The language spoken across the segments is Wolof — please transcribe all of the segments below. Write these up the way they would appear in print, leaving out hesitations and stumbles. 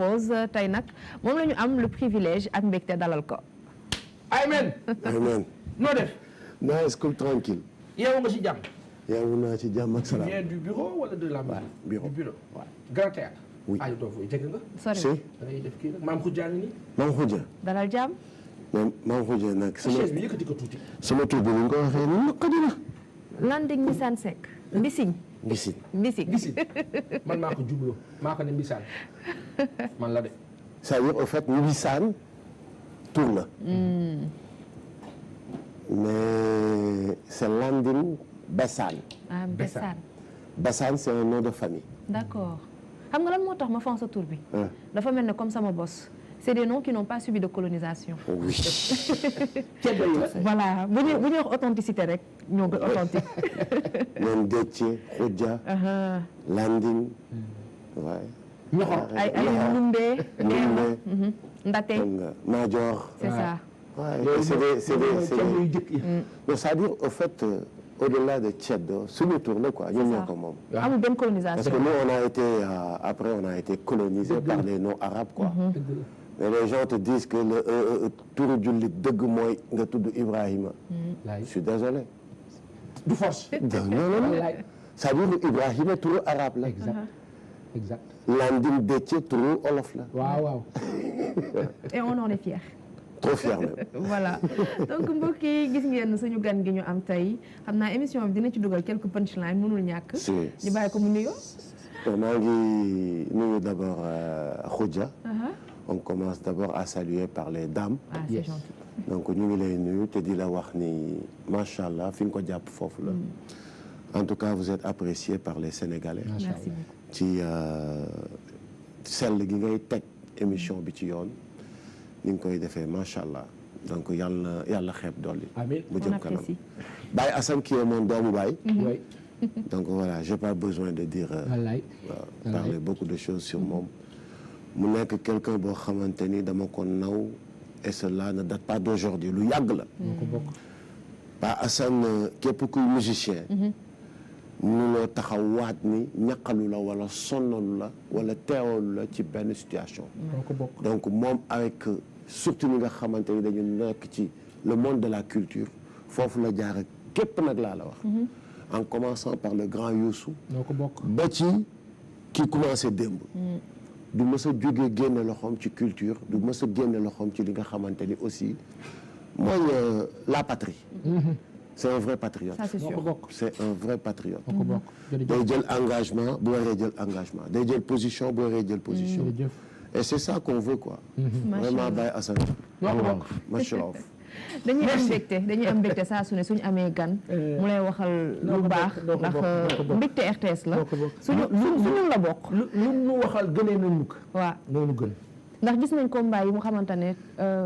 Rose tey nag moom la ñu am le privilège ak mbégte dalal ko. Amen. Amen. noo def. naa est-ce que tranquille. yeewu nga ci jàmm. yeewu naa ci jàmm ak salaam. bien du bureau wala de la maison. bureau du bureau waaw. Grand Théâtre. oui ay doo fooy jege nga. sori si. da ngay def kii nag maam Khoudia ngi nii. Maam Khoudia. dalal jàmm. mais Maam Khoudia nag. chaise bi yëkkati ko tuuti. sama tur bi ni nga ko waxee nii naqadi na. Landing Mbissane Seck. Mbissine. Mbissine. Mbissine. Gisi man maa ko jubloo maa ko ne Mbissane man la de. c'est-à-dire au fait Mbissane tur la. mais c'est Landing Bessane. ah Mbissane. Bessane c'est un nom de famille. d'accord xam nga lan moo tax ma fan sa tur bi. dafa mel ne comme sama boss. c'est des noms qui n'ont pas subi de colonisation. oui. ceeb yi la. voilà bu ñu wax authenticité rek ñoo gën authentique. ñoom Déthié Khoudia. Landing. waaye. ñoxor ay Numbe. Numbe. Ndate. Major. c'est ça. waaye c'est des ceeb yu jëkk yi. donc c'est-à-dire au fait au-delà de ceddo suñu tur la quoi ñun ñoo ko moom. amul benn parce colonisation. que nous on a été après on a été colonisé par les noms arabes quoi. mais les gens te disent que le turu jullit dëgg mooy nga tudd Ibrahima. je suis désolé. du force. non c'est-à-dire Ibrahima turu arabe la. exact. Landing Déthié turu olof la. waaw. et on en est fiers. trop fier même. voilà donc mbokk yi gis ngeen suñu gan gi ñu am tey xam naa émission bi dina ci dugal quelques punchlines mënul ñàkk. si ñu bàyyi ko mu nuyoo. maa ngi nuyu d'abord Khoudia. on commence d'abord à saluer par les dames. ah c'est gentil. donc ñu ngi lay nuyu te di la wax ni macha allah fi nga ko jàpp foofu la. en tout cas vous êtes apprécié par les Sénégalais. merci beaucoup. ci sell gi ngay teg émission bi ci yoon. ni nga koy defee macha allah donc yàlla xeeb dolli. amiin mu jëm kanam. apprécie. Baye Assane qui est mon doomu baay. oui. donc voilà j'ai pas besoin de dire. wallaay. parler beaucoup de choses sur moom. mu nekk quelqu'un boo xamante ni dama ko naw et cela ne date pas d'aujourd'hui lu yàgg la. moo ko bokk. Baye Assane képp kuy musicien. mënuloo taxaw waat ni ñaqalu la wala sonnalu la wala teewalu la ci benn situation. moo ko bokk. donc moom avec surtout ñi nga xamante ni dañu nekk ci le monde de la culture foofu la jaar ak képp nag laa la wax. en commençant par le grand Youssou. moo ko bokk. ba ci ki commencé démb. du mës a jógee génne loxoom ci culture du mës a génne loxoom ci li nga xamante ni aussi mooy la patrie. c'est un vrai patriote. ça c'est sûr. c'est un vrai patriote. moo ko bokk. day jël engagement bu waree jël engagement day jël position bu waree jël position. jërëjëf. et c'est ça qu'on veut quoi. vraiment Baye Assane. moo ko bokk. macha allah. dañuy am mbégte saa su ne suñu amee gan. mu lay waxal lu baax ndax mbégte RTS la. suñu la bokk. lu nu waxal gënee nañu ko. waaw noonu gën. ndax gis nañ combat yi mu xamante ne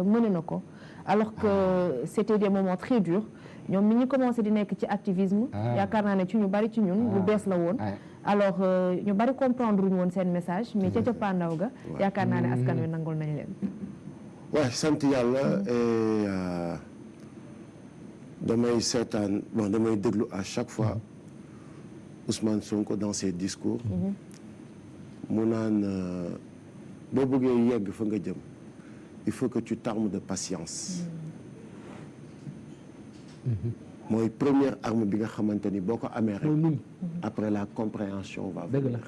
mëne na ko alors que c'était des moments très durs ñoom ni ñu commencé di nekk ci activisme. yaakaar naa ne ci ñu bari ci ñun. lu bees la woon. alors ñu bari comprendre ñu woon seen message mais ca pandaw ga. yaakaar naa ne askan wi nangul nañ leen. waaw sant yàlla et damay seetaan damay déglu à chaque fois Ousmane Sonko dans ses discours. mu naan boo bëggee yegg fa nga jëm il faut que tu t'armes de patience. mooy première arme bi nga xamante ni boo ko amee rek. après la compréhension va venir.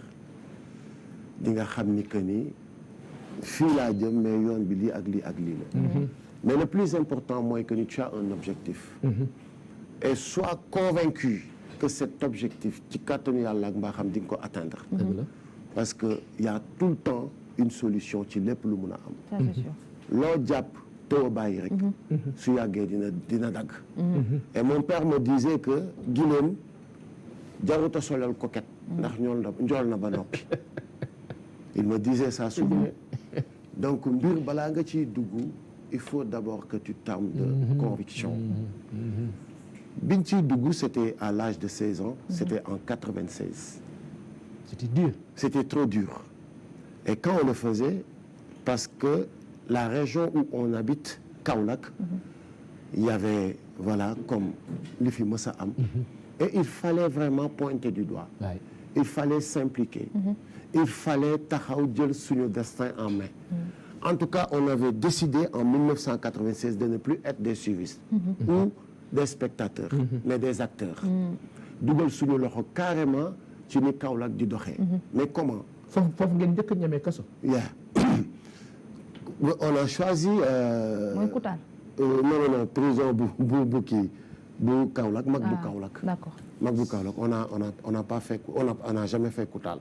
di nga xam ni que ni fii laa jëm mais yoon bi lii ak lii ak lii la. mais le plus important mooy que ni tu as un objectif. et sois convaincu que cet objectif ci kàttanu yàlla ak mbaaxam di nga ko atteindre. parce que y a tout le temps une solution ci lépp lu mun a am. ça c'est sûr. loo jàpp too bàyyi rek. su yàggee dina dagg. et mon père me disait que gileem jaruta solal coquette. ndax njool na ba noppi. il me disait ça souvent. donc mbir balaa nga ciy dugg il faut d'abord que tu t'armes de conviction. biñ ciy dugg c'était à l'âge de 16 ans. c'était en 96. c'était dur. c'était trop dur. et quand on le faisait parce que la région où on habite Kaolack. il y avait voilà comme li fi mës a am. et il fallait vraiment pointer du doigt. il fallait s'impliquer. Il fallait taxaw jël suñu destin en main. En tout cas, on avait décidé en 1996 de ne plus être des suivistes ou des spectateurs, mais des acteurs. dugal suñu loxo carrément ci ni Kaolack di doxee. Mais comment? foofu ngeen njëkk a ñemee kaso. On a choisi. mooy Koutal. non prison bu kii bu Kaolack mag bu Kaolack. D'accord. mag bu Kaolack on n'a pas fait on n'a jamais fait Koutal.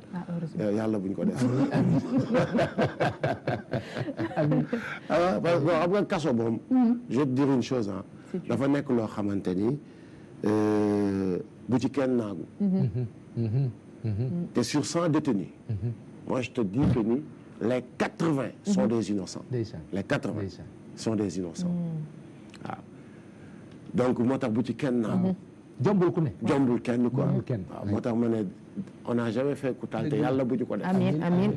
Yàlla buñ ko def. parce que xam nga kaso moom. je vais te dire une chose ah. dafa nekk loo xamante ni bu ci kenn naagu. te sur 100 détenus. moi je te dis que ni les 80 sont des innocents. Les 80 sont des innocents. waaw donc moo tax bu ci kenn naagu. jombul ku ne. jombul kenn quoi. waaw moo tax ma ne on n'a jamais fait Koutal te yàlla bu ñu ko def. amiin.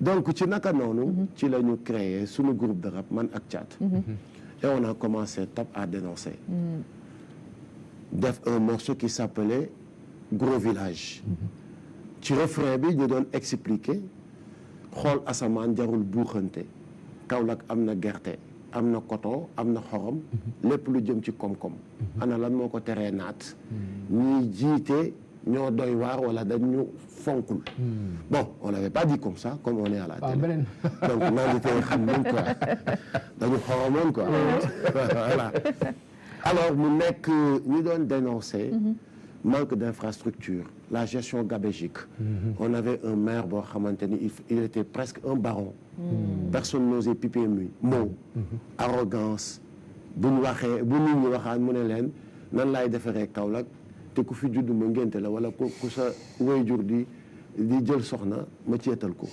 donc ci naka noonu. ci la ñu créé suñu groupe de rap man ak Thiat. et on a commencé à dénoncer. def un morceau qui s'appelait Gros Village. ci refrain bi ñu doon expliquer xool asamaan jarul buuxante Kaolack am na gerte am na coton am na xorom lépp lu jëm ci koom-koom ana lan moo ko teree naat ñiy jiite ñoo doy waar wala dañu fonkul bon on l'avait pas dit comme ça comme on est à la télé donc naan di tey xam nañ quoi dañu xoromoon quoi voilà alors mu nekk ñu doon dénoncer manque d'infrastructure, la gestion gabégique. On avait un maire boo xamante ni il était presque un baron. Personne n'osait piper mot. Arrogance. bu ñu waxee bu nit ñi waxaan mu ne leen nan laay defaree Kaolack te ku fi judd ma ngénte la wala ku sa waajur di jël soxna ma ceetal ko.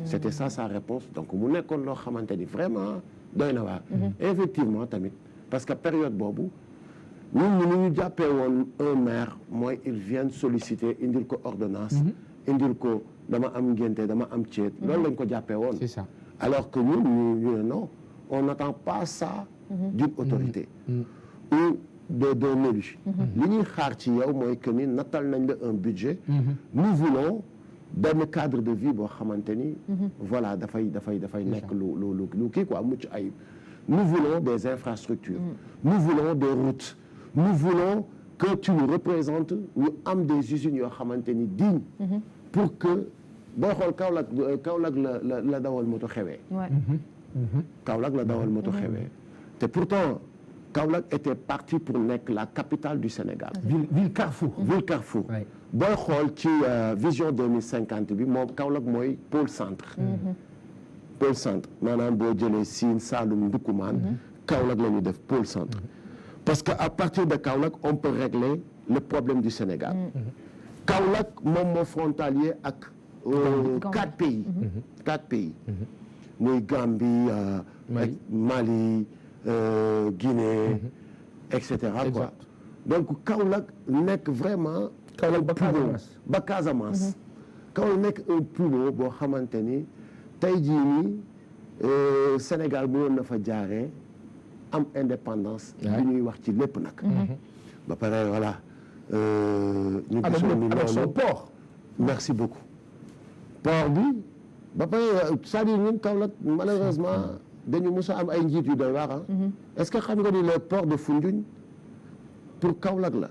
C'était ça sa réponse donc mu nekkoon loo xamante ni vraiment doy na waar. Effectivement tamit parce que période boobu. ñun ñu jàppee woon un maire mooy ils viennent solliciter indil ko ordonnance indil ko dama am ngénte dama am ceet loolu lañ ko jàppee woon c'est ça alors que ñun ñu ne non on n'attend pas ça d'une autorité ou d'un élu li ñuy xaar ci yow mooy que ni nattal nañ la un budget nous voulons benn cadre de vie boo xamante ni voilà dafay nekk lu kii quoi mucc ayib nous voulons des infrastructures nous voulons des routes nous voulons que tu nous représentes ñu am des usines yoo xamante ni dignes pour que booy xool Kaolack la dawal moto xewee Kaolack la dawal moto xewee te pourtant Kaolack était parti pour nekk la capitale du Sénégal ville Carrefour booy xool ci vision 2050 bi moom Kaolack mooy pôle centre maanaam boo jëlee Sine Saloum Ndoukoumane Kaolack la ñu def pôle centre parce que à partir de Kaolack on peut régler le problème du Sénégal Kaolack moom moo frontalier ak 4 pays muy Gambie Mali Guinée etc quoi donc Kaolack nekk vraiment ba Casamance Kaolack nekk un poumon boo xamante ni tey jii nii Sénégal mënoon na fa jaaree am indépendance bi ñuy wax ci lépp nag ba pare voilà ñu gisoon ni loolu port merci beaucoup port bi ba pare c'est-à-dire ñun Kaolack malheureusement dañu mos a am ay njiit yu doy waar est-ce que xam nga ni le port de Foundiougne pour Kaolack la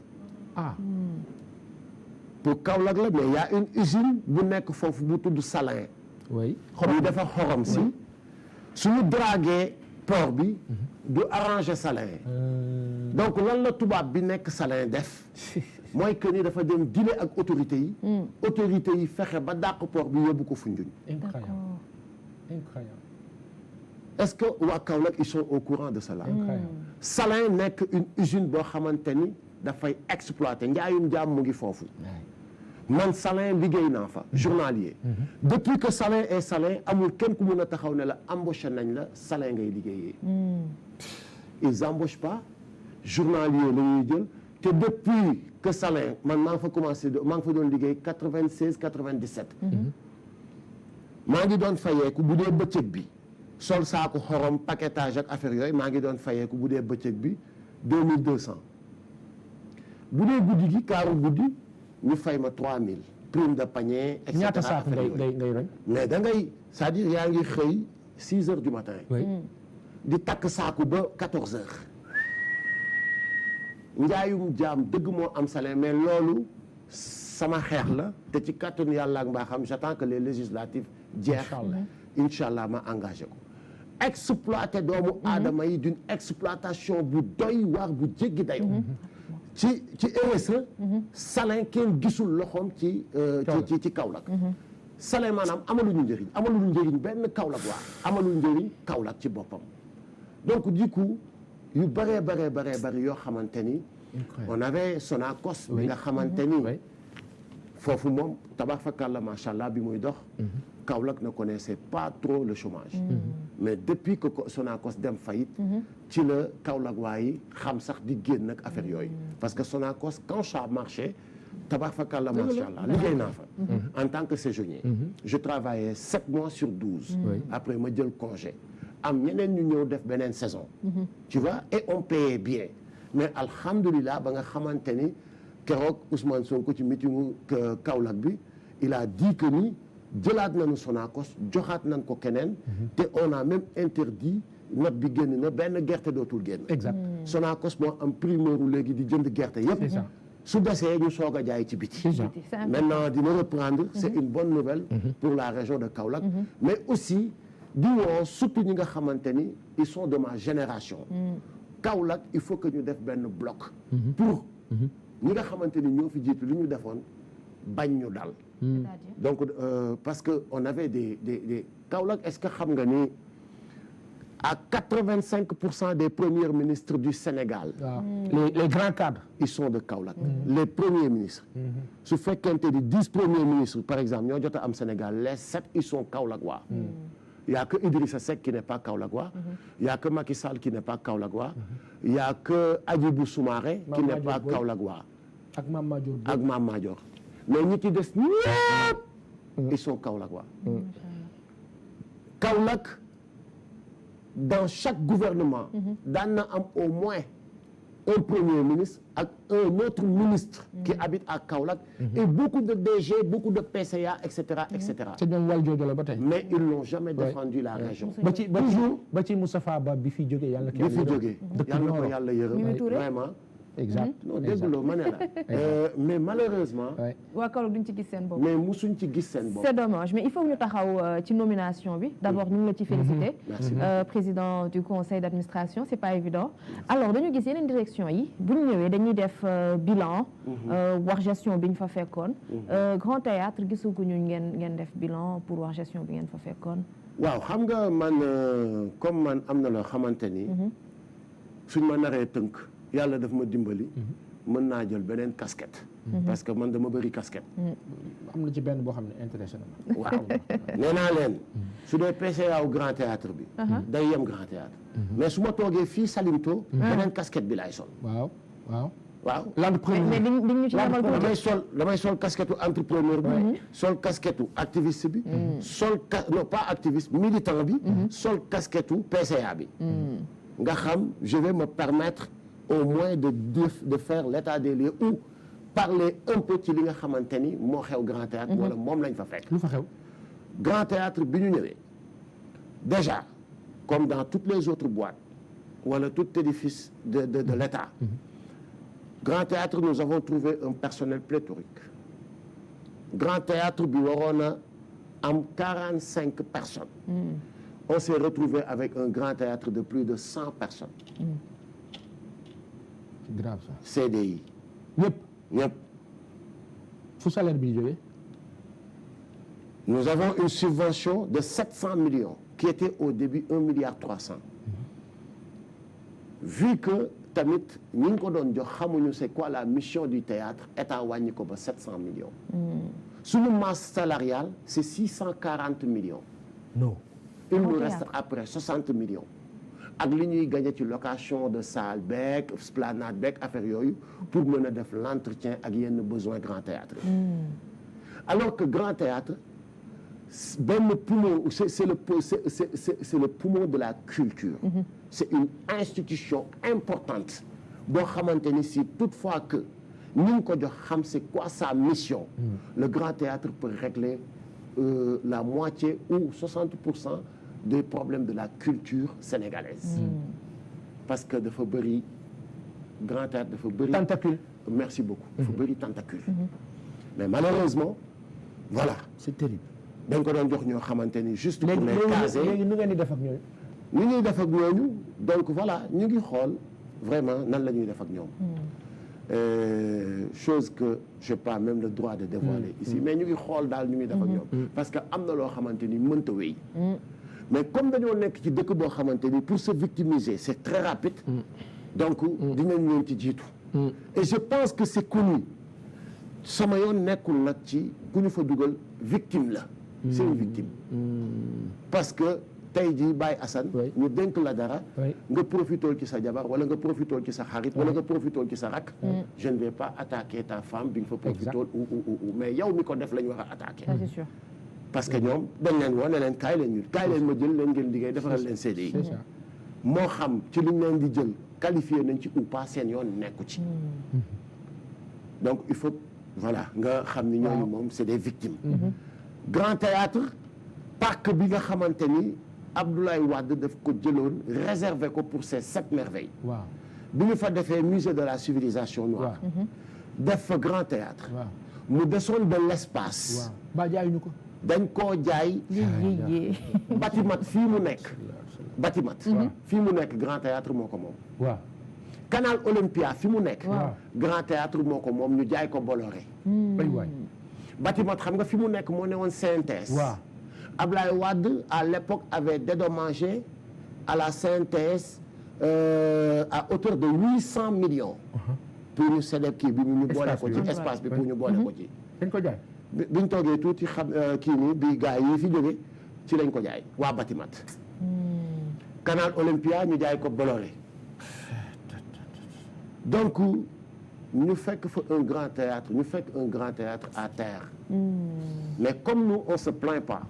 pour Kaolack la mais y a une usine bu nekk foofu bu tudd Salin oui xorom dafa xorom si suñu dragué port bi du arranger Salin donc lan la tubaab bi nekk Salin def mooy que ni dafa dem dile ak autorités yi fexe ba dàq port bi yóbbu ko Foundiougne incroyable est-ce que waa Kaolack ils sont au courant de cela Salin nekk une usine boo xamante ni dafay exploiter njaayum jaam mu ngi foofu man Salin liggéey naa fa journalier depuis que Salin est Salin amul kenn ku mun a taxaw ne la embauché nañ la Salin ngay liggéeyee ils embauchent pas journalier la ñuy jël te depuis que Salin man maa ngi fa commencé maa ngi fa doon liggéey 96 97 maa ngi doon fayeeku bu dee bëccëg bi sol saako xorom paquetage ak affaire yooyu maa ngi doon fayeeku bu dee bëccëg bi 2200 bu dee guddi gi kaaru guddi ñu fay ma 3000 prime de panier et cetera. ñaata saako ngay roñ. mais da ngay c'est-à-dire yaa ngi xëy 6 heures du matin. di takk saaku ba 14 heures. njaayum jaam dëgg moo am salaire mais loolu sama xeex la te ci kàttanu yàlla ak mbaaxam j'attends que les législatives jeex. incha allah ma engagé ko. exploité doomu aadama yi d'une exploitation bu doy waar bu jéggi dayoo. ci RSE. Salin kenn gisul loxoom ci Kaolack. Salin maanaam amaluñu njëriñ benn Kaolack waa amaluñu njëriñ Kaolack ci boppam. donc du coup yu bëree bëri yoo xamante ni. on avait Sonacos bi nga xamante ni. foofu moom tabax fakàlla macha allah bi muy dox. Kaolack ne connaissait pas trop le chômage. mais depuis que Sonacos dem faillite. ci la Kaolack waaye xam sax di génn nag affaire yooyu. parce que Sonacos quand ça marché tabax fakàlla macha allah liggéey naa fa. en tant que saisonnier. je travaillais 7 mois sur 12. après ma jël congé. am ñeneen ñu ñëw def beneen saison. tu vois et on payait bien mais alhamdulilah ba nga xamante ni keroog Ousmane Sonko ci meetingu Kaolack bi il a dit que ni jëlaat nañu Sonacos joxaat nañ ko keneen. te on a même interdit note bi génn na benn gerte dootul génn. exact Sonacos moo am primeuru léegi di jënd gerte yëpp. su desee ñu soog a jaay ci biti. maintenant dina reprendre c'est une bonne nouvelle. pour la région de Kaolack. mais aussi. di woo surtout ñi nga xamante ni ils sont de ma génération. Kaolack il faut que ñu def benn bloc. pour ñi nga xamante ni ñoo fi jiitu li ñu defoon bañ ñu dal. donc parce que on avait des Kaolack est-ce que xam nga ni à 85% des premiers ministres du Sénégal. les grands cadres. ils sont de Kaolack. les premiers ministres. su fekkente ni 10 premiers ministres par exemple ñoo jot a am Sénégal les 7 ils sont Kaolack waa. Il n'y a que Idrissa Seck qui n'est pas Kaolackois. Il n'y a que Macky Sall qui n'est pas Kaolackois. Il n'y a que Hadjibou Soumaré qui n'est pas Kaolackois. ak Mame Madior. mais ñi ci des ñëpp ils sont Kaolackois. Kaolack dans chaque gouvernement. daan na am au moins un premier ministre ak un autre ministre. qui habite à Kaolack. et beaucoup de DG beaucoup de PCA et cetera et cetera. te ñoom wàllu jooju la ba tey. mais ils n'ont jamais défendu la région. ba ci Moustapha Ba bi fi jógee yàlla na ko yàlla yërëm vraiment. exact non dégguloo ma ne la. mais malheureusement. waa Kaolack duñ ci gis seen bopp. mais musuñ ci gis seen bopp. c'est dommage mais il faut que ñu taxaw ci nomination bi. d'abord ñu ngi la ci féliciter. président du conseil d'administration c'est pas évident. alors dañu gis yeneen direction yi bu ñu ñëwee dañuy def bilan. wax gestion bi ñu fa fekkoon. grand théâtre gisaguñu ngeen def bilan pour wax gestion bi ngeen fa fekkoon. waaw xam nga man comme man am na loo xamante ni. suñ ma naree tënk. yàlla daf ma dimbali. mën naa jël beneen casquette. parce que man dama bëri casquette. am na ci benn boo xam ne intéressé na ma. waaw nee naa leen. su dee PCA wu grand théâtre bi. day yem grand théâtre. mais su ma toogee fii Salimto. beneen casquette bi laay sol. waaw. damay sol casquette entrepreneur bi. sol casquette activiste bi. non pas activiste militant bi. sol casquette PCA bi. nga xam je vais me permettre. au moins de faire l'état des lieux ou parler un peu ci li nga xamante ni moo xew Grand Théâtre wala moom lañ fa fekk. lu fa xew. Grand Théâtre bi ñu ñëwee déjà comme dans toutes les autres boîtes wala tout édifice de l'État. Grand Théâtre nous avons trouvé un personnel pléthorique. Grand Théâtre bi waroon a am 45 personnes. On s'est retrouvé avec un Grand Théâtre de plus de 100 personnes. C'est grave ça. CDI. ñëpp. fu salaire bi jógee. Nous avons une subvention de 700 millions qui était au début 1,3 milliard. Vu que tamit ñi ngi ko doon jox xamuñu c'est quoi la mission du théâtre état wàññi ko ba 700 millions. Suñu masse salariale c'est 640 millions. Non. Il nous reste après 60 millions. ak li ñuy gagné ci location de salle beeg esplanade beeg affaire yooyu pour mën a def l'entretien ak yenn besoin grand théâtre. Alors que grand théâtre benn poumon c'est le poumon de la culture. C'est une institution importante boo xamante ni si toutefois que ñu ngi ko jox xam c'est quoi sa mission. Le Grand Théâtre peut régler la moitié ou 60% des problèmes de la culture sénégalaise. Parce que dafa bëri Grand Théâtre dafa bëri. Tentacule. Merci beaucoup. dafa bëri tentacule. Mais malheureusement voilà. C'est terrible. dañ ko doon jox ñoo xamante ni juste pour les caser. léegi nu ngeen di def ak ñooñu. ñu ñuy def ak ñooñu donc voilà ñu ngi xool vraiment nan la ñuy def ak ñoom. Chose que j'ai pas même le droit de dévoiler ici mais ñu ngi xool daal ñu ngi def ak ñoom. parce que am na loo xamante ni mënta wéy. mais comme dañoo nekk ci dëkk boo xamante ni pour se victimiser c'est très rapide. donc dinañ leen ci jiitu. et je pense que c'est connu. sama yoon nekkul nag ci ku ñu fa dugal victime la. c'est une victime. parce que tey jii Baye Assane. ñu dénk la dara. nga profitool ci sa jabar wala nga profitool ci sa xarit. wala nga profitool ci sa rak. je ne vais pas attaquer ta femme bi nga fa profitool ou mais yow mi ko def la ñu war a attaquer. Ça, c'est sûr. parce que ñoom dañ leen woo ne leen kaay leen ñu kaay leen ma jël leen ngeen liggéey defaral leen CDI. moo xam ci liñ leen di jël qualifié nañ ci ou pas seen yoon nekku ci. donc il faut. voilà nga xam ni ñooñu moom c'est des victimes. Grand Théâtre parc bi nga xamante ni Abdoulaye Wade daf ko jëloon réservé ko pour ses 7 merveilles. waaw bi ñu fa defee musée de la civilisation noire. def fa Grand Théâtre. mu desoon de l'espace. ba jaayuñu ko. dañ koo jaay. Batimat fii mu nekk. Batimat. fii mu nekk Grand Théâtre moo ko moom. waaw. Canal Olympia fi mu nekk. Grand Théâtre moo ko moom ñu jaay ko Bolloré. Batimat xam nga fi mu nekk moo ne woon CNTS. waaw Ablaye Wade à l'époque avait dédommagé à la CNTS à hauteur de 800 millions. pour ñu cédé kii bi ñu boole ko ci espace bi pour ñu boole ko ci. dañ ko jaay. biñ toogee tuuti xam kii nii bi gars yi fi jóge ci lañ ko jaay waa Batimat. Canal Olympia ñu jaay ko Bolloré. donc ñu fekk fa un grand théâtre ñu fekk un grand théâtre à terre. mais comme nous on se plaint pas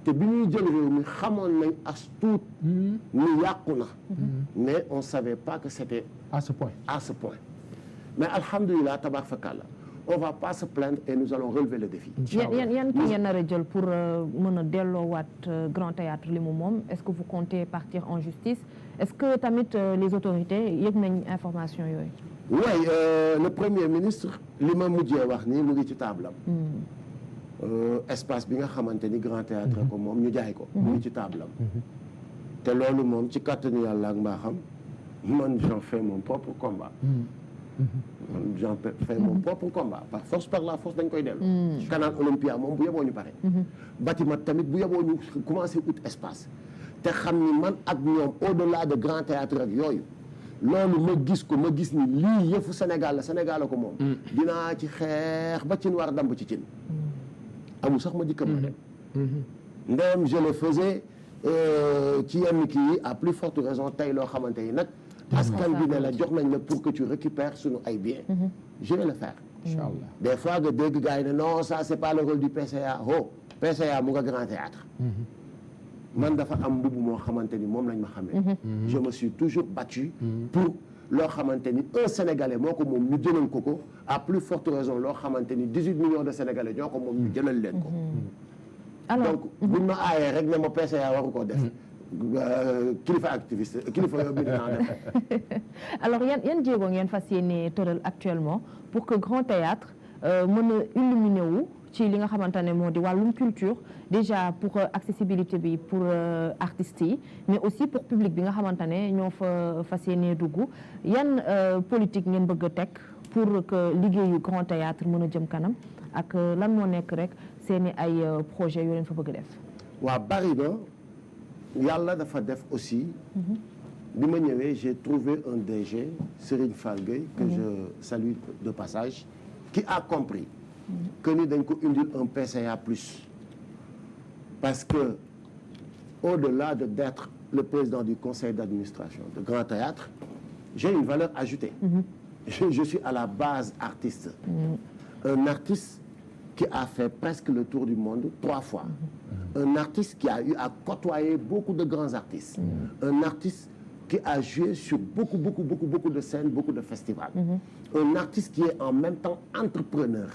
te bi ñuy jël réew mi xamoon nañ as tuut ñu yàqu na. mais on savait pas que c'était à ce point. mais alhamdulilah tabaar fakàlla on va pas se plaindre et nous allons relever le défi. yan ki ngeen nar a jël pour mën a delloowaat grand théâtre li mu moom est-ce que vous comptez partir en justice est-ce que tamit les autorités yëg nañ information yooyu. oui le premier ministre li ma mujjee wax nii mu ngi ci table am. espace bi nga xamante ni grand théâtre ko moom ñu jaay ko. mu ngi ci table am. te loolu moom ci kàttanu yàlla ak mbaaxam man j'en fais mon propre combat. j'en fais mon propre combat par force par la force dañ koy dellu. Canal Olympia moom bu yeboo ñu pare. Batimat tamit bu yeboo ñu commencé ut espace. te xam ni man ak ñoom au-delà de grand théâtre ak yooyu loolu ma gis ko ma gis ni lii yëfu Sénégal la Sénégal la ko moom. dinaa ci xeex ba cin war a damb ci cin. amul sax ma jikka ma dem. ndem je le faisais ci yenn kii yi à plus forte raison tey loo xamante ni nag. askan bi ne la jox nañ la pour que tu récupères sunu ay biens. je vais le faire. Inch'Allah. Des fois nga dégg gars yi ne non ça c'est pas le rôle du PCA oh PCA mu nga grand théâtre. man dafa am mbubb moo xamante ni moom lañ ma xamee. je me suis toujours battu. pour loo xamante ni un Sénégalais moo ko moom ñu jëlal ko à plus forte raison loo xamante ni 18 millions de Sénégalais ñoo ko moom ñu jëlal leen ko. alors donc buñ ma aayee rek ne ma PCA waru koo def. kilifa activiste kilifa militant def. alors yan jéego ngeen fas yéene tëral actuellement pour que grand théâtre mën a illuminer wu ci li nga xamante ne moo di wàllum culture déjà pour accessibilité bi pour artistes yi mais aussi pour public bi nga xamante ne ñoo fa fas yéene dugg yan politique ngeen bëgg a teg pour que liggéeyu grand théâtre mën a jëm kanam ak lan moo nekk rek seeni ay projet yoo leen fa bëgg a def. waaw bari na yàlla dafa def aussi. bi ma ñëwee j'ai trouvé un DG Serigne Fall Gueye que je salue de passage qui a compris que ni dañ ko indil un PCA plus parce que au-delà d'être le président du conseil d'administration de Grand Théâtre j'ai une valeur ajoutée. Je suis à la base artiste. Un artiste qui a fait presque le tour du monde 3 fois. Un artiste qui a eu à côtoyer beaucoup de grands artistes. Un artiste qui a joué sur beaucoup de scènes, beaucoup de festivals. Un artiste qui est en même temps entrepreneur.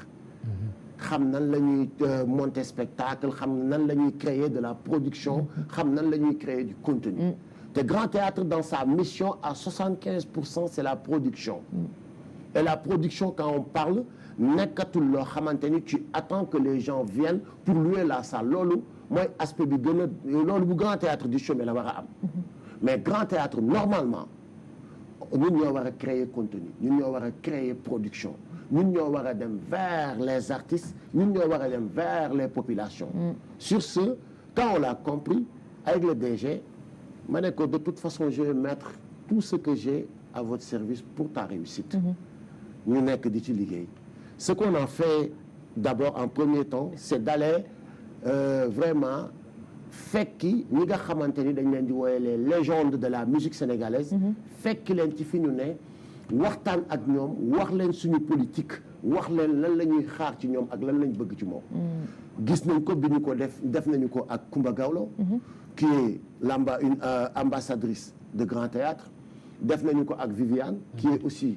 xam nan la ñuy monter spectacle, xam nan la ñuy créer de la production, xam nan la ñuy créer du contenu. Le Grand Théâtre, dans sa mission, à 75%, c'est la production. Et la production, quand on parle, nekkatul loo xamante ni tu attends que les gens viennent pour louer la salle. Loolu mooy aspect bi gën a loolu bu Grand Théâtre di chômer la war a am. Mais Grand Théâtre, normalement, ñun ñoo war a créer contenu, ñun ñoo war a créer production, ñun ñoo war a dem vers les artistes, ñun ñoo war a dem vers les populations. Sur ce, quand on l'a compris, avec le DG, ma ne ko de toute façon je vais mettre tout ce que j'ai à votre service pour ta réussite. ñu nekk di ci liggéey. Ce qu'on a fait d'abord en premier temps, c'est d'aller vraiment fekki ñi nga xamante ni dañ leen di wooye les légendes de la musique sénégalaise. fekki leen ci fi ñu ne waxtaan ak ñoom wax leen suñu politique wax leen lan la ñuy xaar ci ñoom ak lan lañ bëgg ci moom. gis nañ ko bi ñu ko def nañu ko ak Coumba Gawlo qui est une ambassadrice de Grand Théâtre. def nañu ko ak Viviane qui est aussi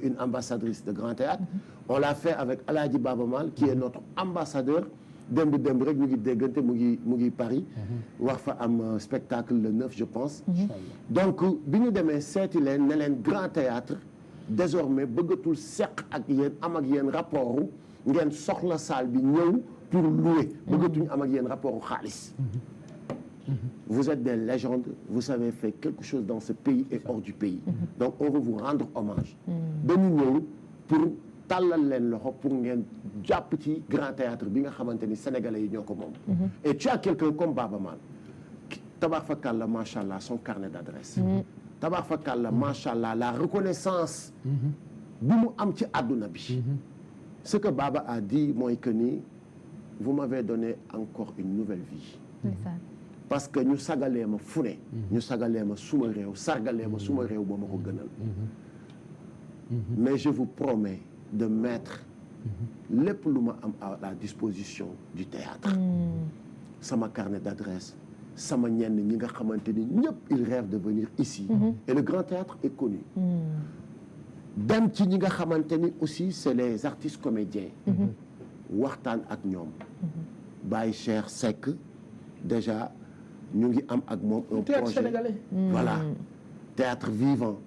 une ambassadrice de Grand Théâtre. On l'a fait avec Aladji Baba Mal qui est notre ambassadeur. démb rek ñu ngi déggante mu ngi Paris. wax fa am spectacle le 9 je pense. donc bi ñu demee seeti leen ne leen Grand Théâtre désormais bëggatul seq ak yéen am ak yéen rapport ngeen soxla salle bi ñëw pour louer. bëggatuñu am ak yéen rapport xaalis. Vous êtes des légendes, vous avez fait quelque chose dans ce pays et hors du pays. Donc on veut vous rendre hommage. dañu ñëw pour tàllal leen loxo pour ngeen jàpp ci Grand Théâtre bi nga xamante ni sénégalais yi ñoo ko moom. Et tu as quelqu'un comme Baba Mal tabax fakal la macha allah son carnet d'adresse. tabax fakal la macha allah la reconnaissance bi mu am ci àdduna bi. Ce que Baba a dit mooy que ni vous m'avez donné encore une nouvelle vie. parce que ñu sagalee ma fu ne. ñu sagalee ma suma réew sargalee ma suma réew moo ma ko gënal. mais je vous promets de mettre lépp lu ma am à la disposition du théâtre. sama carnet d'adresse sama ñenn ñi nga xamante ni ñëpp ils rêvent de venir ici. Et le Grand Théâtre est connu. dem ci ñi nga xamante ni aussi c'est les artistes comédiens. waxtaan ak ñoom. Baye Cheikh Seck déjà. ñu ngi am ak moom un théâtre projet sénégalais. Voilà théâtre vivant.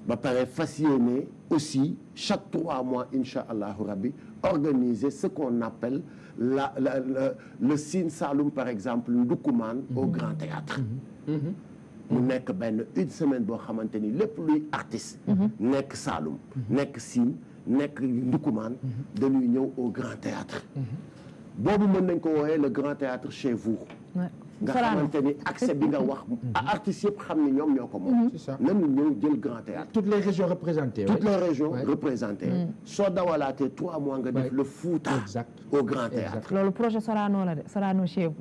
ba pare fas yéene aussi chaque 3 mois incha allahu rabbi organiser ce qu'on appelle le Sine Saloum par exemple Ndoukoumane au Grand Théâtre. mu nekk une semaine boo xamante ni lépp luy artiste. nekk Saloum. nekk Sine nekk Ndoukoumane. dañuy ñëw au Grand Théâtre. boobu mën nañ ko wooyee le Grand Théâtre chez vous. nga xamante ni accès bi nga wax artistes yëpp xam ni ñoom ñoo ko moom. c'est ça nañu ñëw jël Grand Théâtre. toutes les régions représentées. toutes les régions représentées. soo dawalaatee 3 mois nga def le Fouta. au Grand Théâtre. loolu projet Sorano la de Sorano chez vous.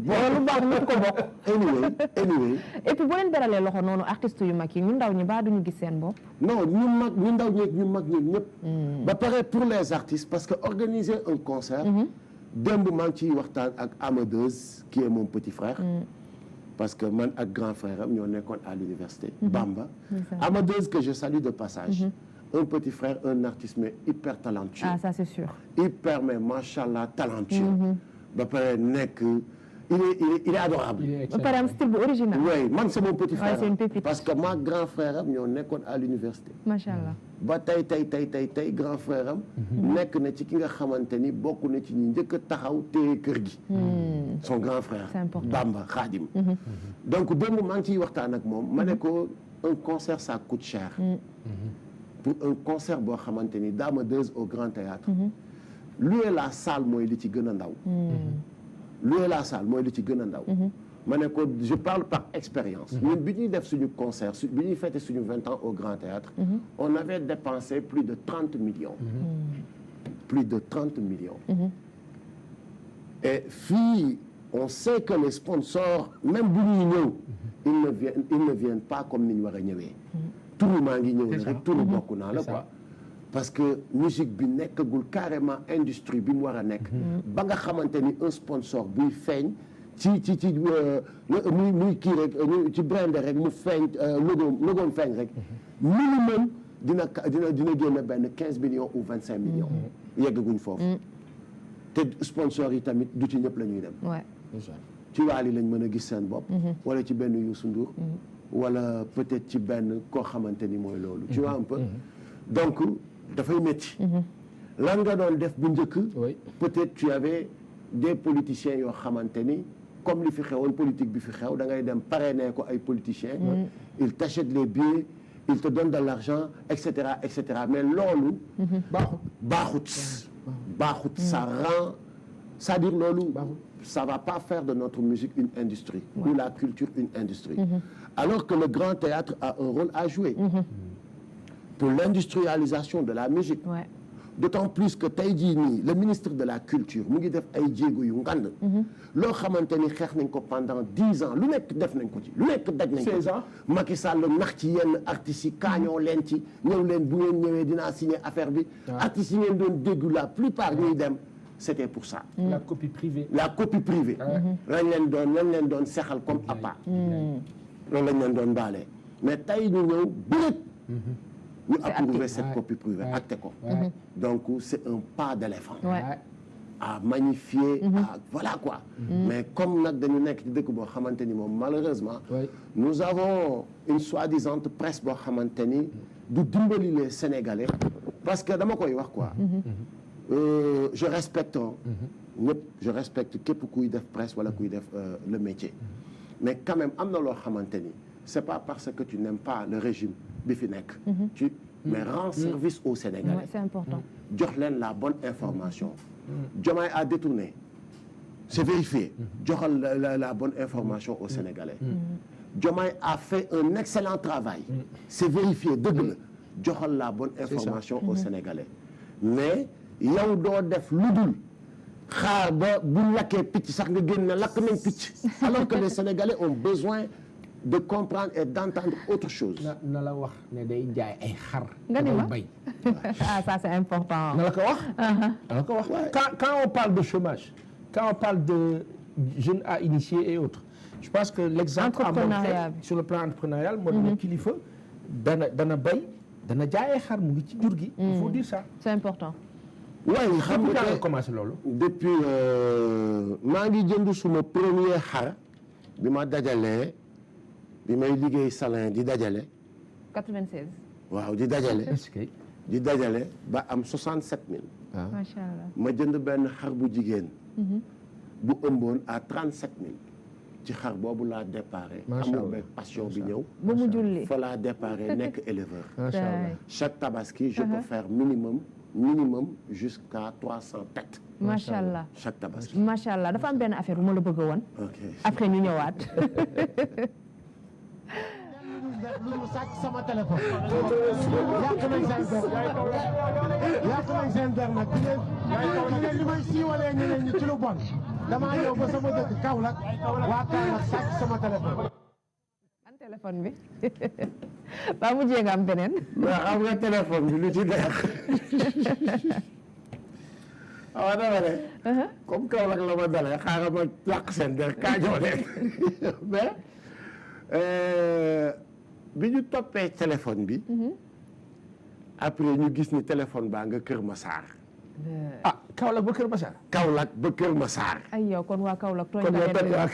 loolu baax ñëpp ko bokk. anyway. et puis boo leen beralee loxo noonu artistes yu mag yi ñu ndaw ñi ba duñu gis seen bopp. non ñu ndaw ñeeg ñu mag ñeeg ñëpp. ba pare pour les artistes parce que organiser un concert. démb maa ngi ciy waxtaan ak Amadeuse qui est mon petit frère. parce que man ak grand frère am ñoo nekkoon à l'université Bamba. Amadeuse que je salue de passage. Un petit frère, un artiste mais hyper talentueux. Ah ça c'est sûr. Hyper mais machallah talentueux. ba pare nekk il est adorable. ba pare am style bu original. oui man c'est mon petit frère. c'est une pépite. parce que ma grand frère am ñoo nekkoon à l'université. machallah. ba tey grand frère am. nekk na ci ki nga xamante ni bokk na ci ñi njëkk a taxaw téye kër gi. son grand frère. c'est important Bamba Khadim. donc démb maa ngi ciy waxtaan ak moom ma ne ko un concert ça coûte cher. pour un concert boo xamante ni Amadeuse au Grand Théâtre. louer la salle mooy li ci gën a ndaw. louer la salle mooy li ci gën a ndaw. ma ne ko je parle par expérience. ñun bi ñuy def suñu concert bi ñuy fêter suñu 20 ans au Grand Théâtre. on avait dépensé plus de 30 millions. plus de 30 millions. et fii on sait que les sponsors même bu ñuy ñëw. ils ne viennent pas comme ni ñu war a ñëwee. turu maa ngi ñëw rek turu bokk naa la quoi. parce que musique bi nekkagul carrément industrie bi mu war a nekk. ba nga xamante ni un sponsor buy feeñ muy kii rek ci brandé rek mu feeñ logoom feeñ rek minimum dina génn benn 15 millions ou 25 millions yeggaguñ foofu te sponsors yi tamit du ci ñëpp la ñuy dem ci Wally lañ mën a gis seen bopp wala ci benn Youssou Ndour wala peut-être ci benn koo xamante ni mooy loolu tu vois un peu donc dafay métti lan nga doon def bu njëkk peut-être tu avais des politiciens yoo xamante ni comme li fi xewoon politique bi fi xew da ngay dem parrainer ko ay politiciens ils t'achètent les billets ils te donnent de l'argent et cetera mais loolu baaxut ça rend c'est-à-dire loolu ça va pas faire de notre musique une industrie ou la culture une industrie alors que le grand théâtre a un rôle à jouer pour l'industrialisation de la musique d'autant plus que tey jii nii le ministre de la culture mu ngi def ay jéego yu ngand loo xamante ni xeex nañ ko pendant 10 ans lu nekk def nañ ko ci lu nekk daj nañ ko 16 ans Macky Sall nax ci yenn artistes yi kaañoo leen ci ñëw leen bu ngeen ñëwee dinaa signer affaire bi artistes yi ngeen doon déggu la plupart ñuy dem c'était pour ça la copie privée lañ leen doon sexal comme appât loolu lañ leen doon baalee mais tey ñu ñëw bërët ñu approuver cette copie privée acté ko donc c'est un pas d'éléphant à magnifier voilà quoi mais comme nag dañu nekk ci dëkk boo xamante ni moom malheureusement nous avons une soi-disant presse boo xamante ni du dimbali les Sénégalais parce que dama koy wax quoi je respecte ñëpp je respecte képp kuy def presse wala kuy def le métier mais quand même am na loo xamante ni c'est pas parce que tu n'aimes pas le régime bi fi nekk mais rends service aux Sénégalais c'est important jox leen la bonne information Diomaye a détourné c'est vérifié joxal la bonne information aux Sénégalais Diomaye a fait un excellent travail c'est vérifié dëgg la joxal la bonne information aux Sénégalais mais yow doo def lu dul xaar ba bu lakkee picc sax nga génn ne lakk nañ picc alors que les Sénégalais ont besoin de comprendre et d'entendre autre chose. na la wax ne day jaay ay xar. nga ni ma bay. ça c'est important. na la ko wax. na la ko wax quand on parle de chômage quand on parle de jeunes à initier et autres je pense que l'exemple à montrer sur le plan entrepreneurial moo di kilifa dana bay dana jaay ay xar mu ngi ci jur gi. il faut dire ça. c'est important. waaye xam nga nga commencé loolu. depuis maa ngi jënd suma premier xar bi ma dajalee. bi may liggéey salin di dajale. 96. waaw di dajale. di dajale ba am 67000. macha allah ma jënd benn xar bu jigéen. bu ëmboon à 37000. ci xar boobu laa déparé. amul benn passion bi ñëw. ba mu julli fa laa déparé nekk éleveur. macha allah chaque tabaski je peux faire minimum jusqu'à 300 têtes. macha allah chaque tabaski. macha allah dafa am benn affaire bu ma la bëgg a woon. après ñu ñëwaat. lu dul sàcc sama téléphone yàq nañ seen der nag di ngeen li may siiwalee ñeneen ñi ci lu bon damaa ñëw ba sama dëkk Kaolack waa Kaolack sàcc sama téléphone an téléphone bi ba mujjee nga am beneen waaw xam nga téléphone bi lu ci neex waaw dama ne comme Kaolack la ma dalee xaaral ma yàq seen der kaajoo leen mais bi ñu toppee téléphone bi après ñu gis ni téléphone baa nga Kër Massar. ah Kaolack ba Kër Massar. Kaolack ba Kër Massar. ay yow kon waa Kaolack tooñ kon waa Kaolack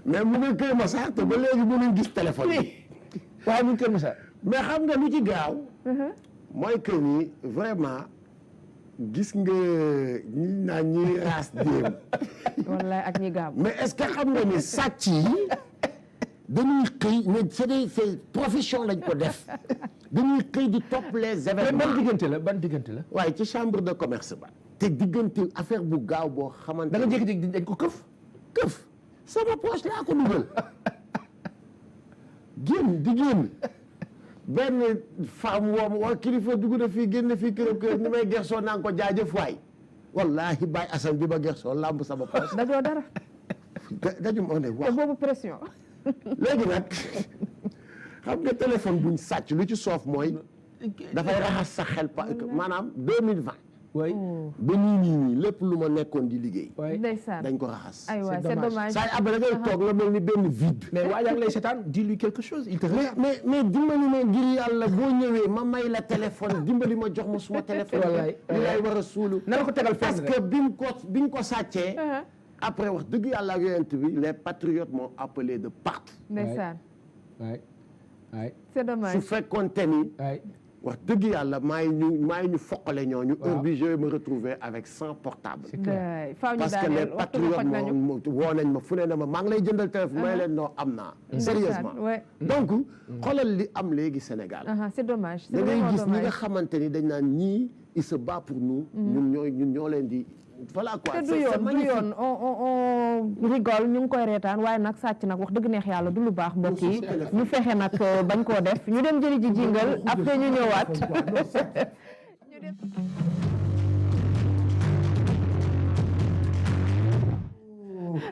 mais mu ngi Kër Massar te ba léegi mënuñ gis téléphone bi. waaw mu ngi Kër Massar. mais xam nga lu ci gaaw. mooy que ni vraiment. gis nga ñi naan ñi raas déem. wallaay ak ñi gaam. mais est-ce que xam nga ni sàcc yi dañuy xëy mais c'est profession lañ ko def dañuy xëy di topp les événements. ban diggante la. waaye ci chambre de commerce ba. te diggante affaire bu gaaw boo xamante da nga jékki-jékki dañ ko këf. sama poche laa ko dugal génn. benn femme woom waa kilifa dugg na fii génn fii kër ni may gersoo naa ko jaajëf waay wallahi Baye Assane bi ma gersoo lamb sama poche. dajoo dara. daju ma ne wax te boobu pression. léegi nag xam nga téléphone buñ sàcc lu ci soof mooy dafay raxas sa xel maanaam 2020 oui ba nii lépp lu ma nekkoon di liggéey. ndeysaan dañ ko raxas. aywa c'est dommage saa abba da ngay toog nga mel ni benn vide. mais waa yaa ngi lay seetaan dis-lui quelque chose il te regarde. mais dimbali ma ngir yàlla boo ñëwee ma may la téléphone dimbali ma jox ma suma téléphone. wallaay li lay war a suulu. na la ko tegal parce que biñ ko sàccee. après wax dëgg yàlla ak yonent bi les patriotes m'ont appelé de partout. ndeysaan. waay c'est dommage su fekkoonte ni. wax dëgg yàlla maa ngi ñu foqale ñooñu. heure bi je vais me retrouver avec 100 portables. c'est clair parce que les patriotes woo nañ ma fu ne na ma maa ngi lay jëndal téléphone may leen noo am naa. sérieusement donc xoolal li am léegi Sénégal. c'est dommage da ngay gis ñi nga xamante ni dañ naan ñii il se bat pour nous. ñun ñoo leen di. voilà quoi te du yoon on rigole ñu ngi koy reetaan waaye nag sàcc nag wax dëgg neex yàlla du lu baax mbokk yi ñu fexe nag bañ koo def ñu dem jëli ji jingal après ñu ñëwaat ñu dem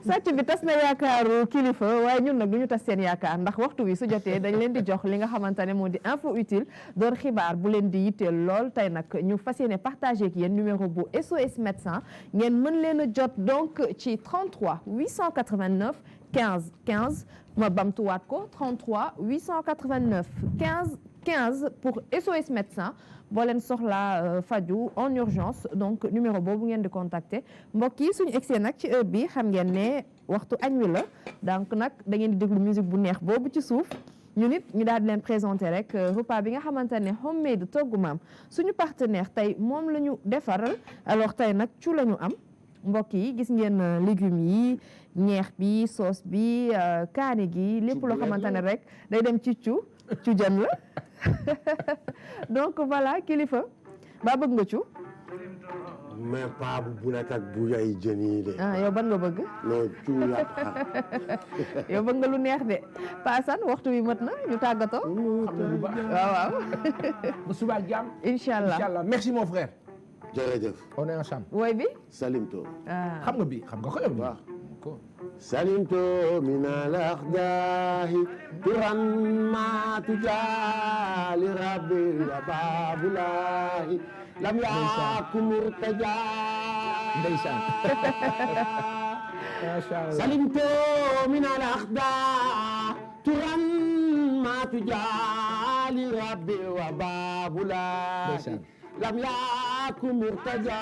sàcc bi tas na yaakaaru kilifa waaye ñun nag du ñu tas seen yaakaar ndax waxtu wi su jotee dañ leen di jox li nga xamante ne moo di info utile doon xibaar bu leen di yitteel lool tey nag ñu fas yéene partagé ak yéen numéro bu SOS médecin ngeen mën leen a jot donc ci 33 889 15 15 ma bamtuwaat ko 33 889 15 15 pour SOS médecin boo leen soxlaa faju en urgence donc numéro boobu ngeen di contacter mbokk yi suñu egsee nag ci heure bi xam ngeen ne waxtu añ wi la donc nag da ngeen di déglu musique bu neex boobu ci suuf ñu nit ñu daal di leen présenter rek repas bi nga xamante ne homemade toggu maam suñu partenaire tey moom la ñu defaral alors tey nag cu la ñu am mbokk yi gis ngeen légumes yi ñeex bi sauce bi kaani gi lépp loo xamante ne rek day dem ci cu jën la donc voilà kilifa ba bëgg nga cu mais pas bu bulet ak bu yay jën yi de. yow ban nga bëgg. non cu yàpp xar. yow bëgg nga lu neex de Paasan waxtu wi mat na ñu tàggatoo. waaw. ba suba ak jàmm. Inch'Allah merci mon frère. jërëjëf. on est ensemble. woy bi. Salimto. xam nga bi xam nga ko yow. waaw. salimto min al-aqdahi turan ma tujali rabbi wa babulahi lam yakum murtaja ndeysaan salimto min al-aqdahi turan ma tujali rabbi wa babulahi lam yakum murtaja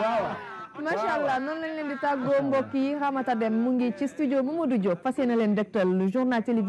waaw macha allah noonu lañ leen di tàggoo mbokk yi Ramata Dem mu ngi ci studio Mamadou Diop fas yéene leen dégtal le journal télévisé